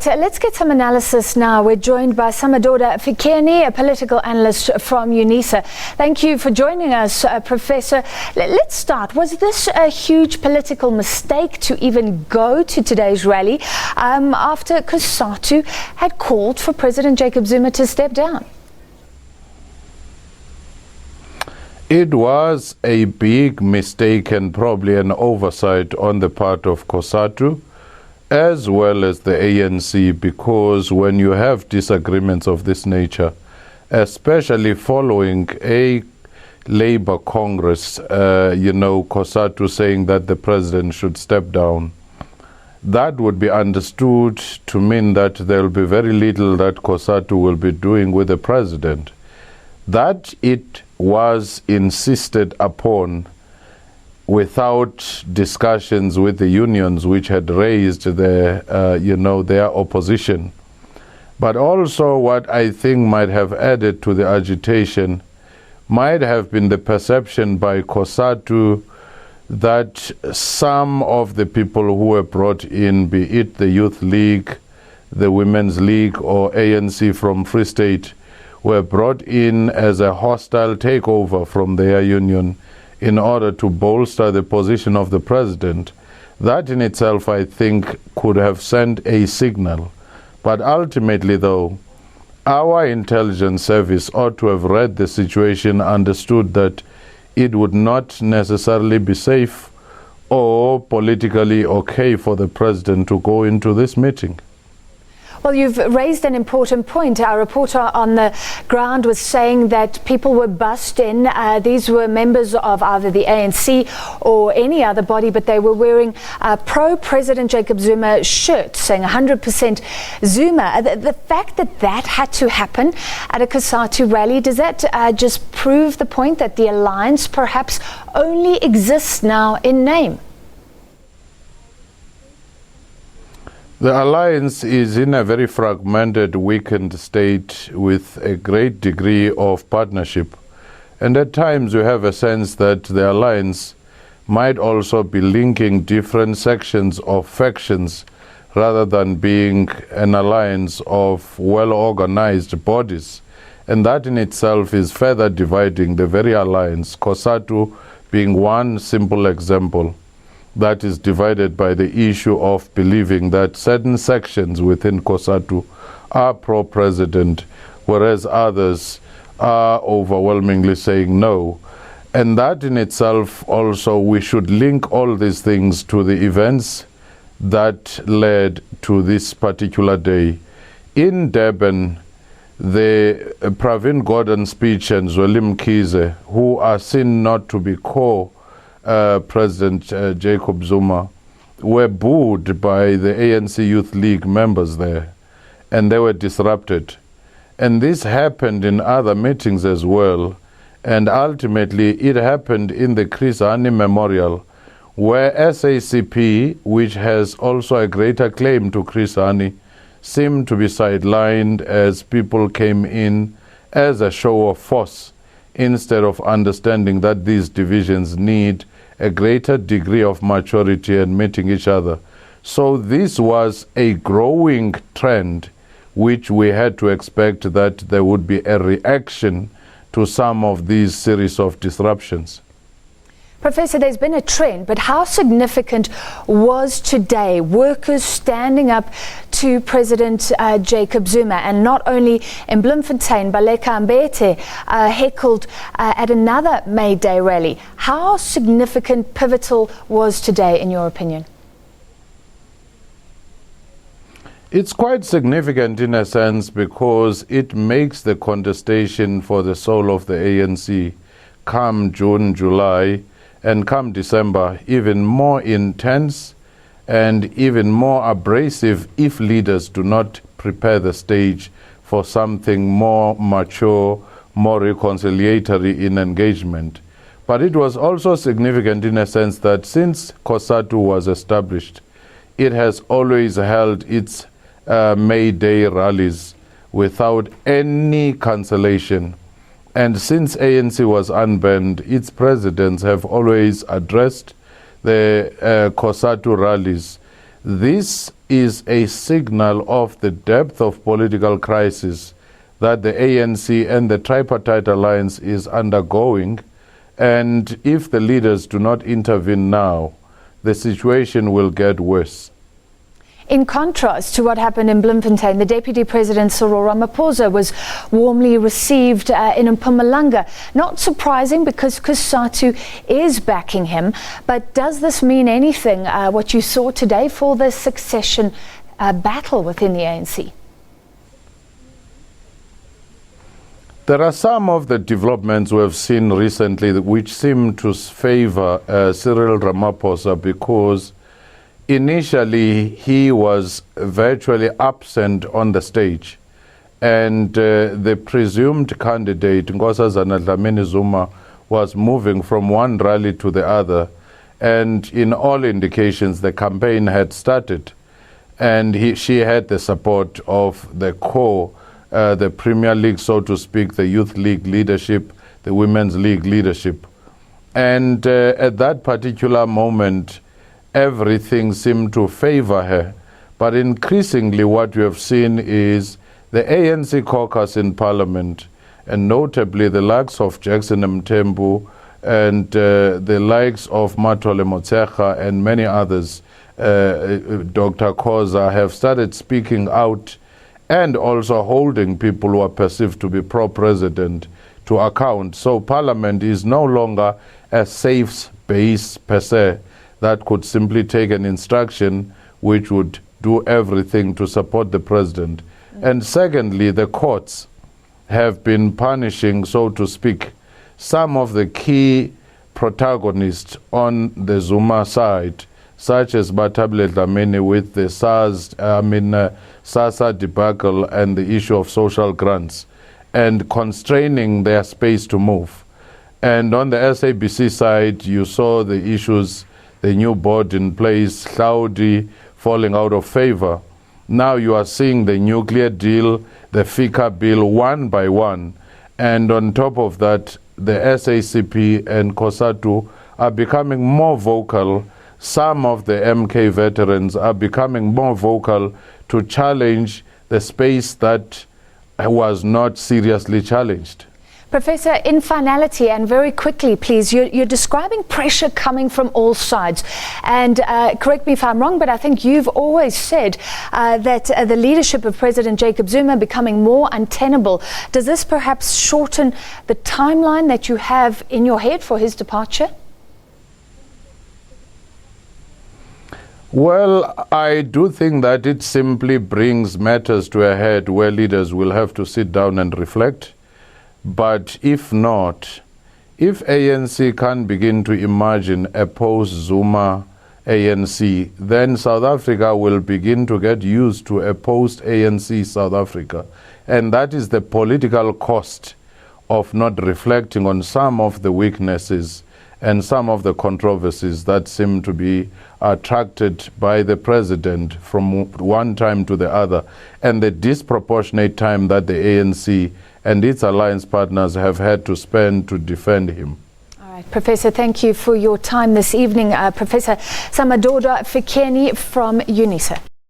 So let's get some analysis now. We're joined by Somadoda Fikeni, a political analyst from UNISA. Thank you for joining us, Professor. Let's start. Was this a huge political mistake to even go to today's rally after COSATU had called for President Jacob Zuma to step down? It was a big mistake and probably an oversight on the part of COSATU, as well as the ANC, because when you have disagreements of this nature, especially following a Labour Congress, COSATU saying that the president should step down, that would be understood to mean that there will be very little that COSATU will be doing with the president. That it was insisted upon without discussions with the unions which had raised their opposition. But also what I think might have added to the agitation might have been the perception by COSATU that some of the people who were brought in, be it the Youth League, the Women's League or ANC from Free State, were brought in as a hostile takeover from their union in order to bolster the position of the president. That in itself, I think, could have sent a signal. But ultimately, though, our intelligence service ought to have read the situation, understood that it would not necessarily be safe or politically okay for the president to go into this meeting. Well, you've raised an important point. Our reporter on the ground was saying that people were bussed in. These were members of either the ANC or any other body, but they were wearing pro-President Jacob Zuma shirts saying 100% Zuma. The fact that that had to happen at a COSATU rally, does that just prove the point that the alliance perhaps only exists now in name? The alliance is in a very fragmented, weakened state with a great degree of partnership. And at times you have a sense that the alliance might also be linking different sections of factions rather than being an alliance of well-organized bodies. And that in itself is further dividing the very alliance, COSATU being one simple example that is divided by the issue of believing that certain sections within COSATU are pro-president, whereas others are overwhelmingly saying no. And that in itself also, we should link all these things to the events that led to this particular day. In Durban, the Pravin Gordhan speech and Zweli Mkhize, who are seen not to be President Jacob Zuma, were booed by the ANC Youth League members there, and they were disrupted. And this happened in other meetings as well, and ultimately it happened in the Chris Hani Memorial, where SACP, which has also a greater claim to Chris Hani, seemed to be sidelined as people came in as a show of force, instead of understanding that these divisions need a greater degree of maturity and meeting each other. So this was a growing trend which we had to expect that there would be a reaction to some of these series of disruptions. Professor, there's been a trend, but how significant was today workers standing up to President Jacob Zuma, and not only in Bloemfontein, Baleka Mbete heckled at another May Day rally. How significant, pivotal was today in your opinion? It's quite significant in a sense because it makes the contestation for the soul of the ANC come June, July, and come December even more intense and even more abrasive if leaders do not prepare the stage for something more mature, more reconciliatory in engagement. But it was also significant in a sense that since COSATU was established, it has always held its May Day rallies without any cancellation. And since ANC was unbanned, its presidents have always addressed the COSATU rallies This is a signal of the depth of political crisis that the ANC and the tripartite alliance is undergoing. And if the leaders do not intervene now, the situation will get worse. In contrast to what happened in Bloemfontein, the Deputy President Cyril Ramaphosa was warmly received in Mpumalanga. Not surprising because Kusatu is backing him, but does this mean anything, what you saw today, for the succession battle within the ANC? There are some of the developments we have seen recently which seem to favor Cyril Ramaphosa, because initially he was virtually absent on the stage, and the presumed candidate, Nkosazana Dlamini Zuma, was moving from one rally to the other, and in all indications the campaign had started, and she had the support of the core, the Premier League, so to speak, the Youth League leadership, the Women's League leadership. And at that particular moment, everything seemed to favor her. But increasingly what we have seen is the ANC caucus in Parliament, and notably the likes of Jackson Mthembu and the likes of Mathole Motshekga and many others, Dr. Khoza, have started speaking out and also holding people who are perceived to be pro-president to account. So Parliament is no longer a safe space per se that could simply take an instruction which would do everything to support the president. And secondly, the courts have been punishing, so to speak, some of the key protagonists on the Zuma side, such as Batabile Dlamini with the SASA debacle and the issue of social grants, and constraining their space to move. And on the SABC side, you saw the issues, the new board in place, Saudi falling out of favor. Now you are seeing the nuclear deal, the FICA bill, one by one. And on top of that, the SACP and COSATU are becoming more vocal. Some of the MK veterans are becoming more vocal to challenge the space that was not seriously challenged. Professor, in finality, and very quickly, please, you're describing pressure coming from all sides. And correct me if I'm wrong, but I think you've always said that the leadership of President Jacob Zuma becoming more untenable. Does this perhaps shorten the timeline that you have in your head for his departure? Well, I do think that it simply brings matters to a head where leaders will have to sit down and reflect. But if not, if ANC can begin to imagine a post-Zuma ANC, then South Africa will begin to get used to a post-ANC South Africa. And that is the political cost of not reflecting on some of the weaknesses and some of the controversies that seem to be attracted by the president from one time to the other, and the disproportionate time that the ANC and its alliance partners have had to spend to defend him. All right, Professor, thank you for your time this evening. Professor Somadoda Fikeni from UNISA.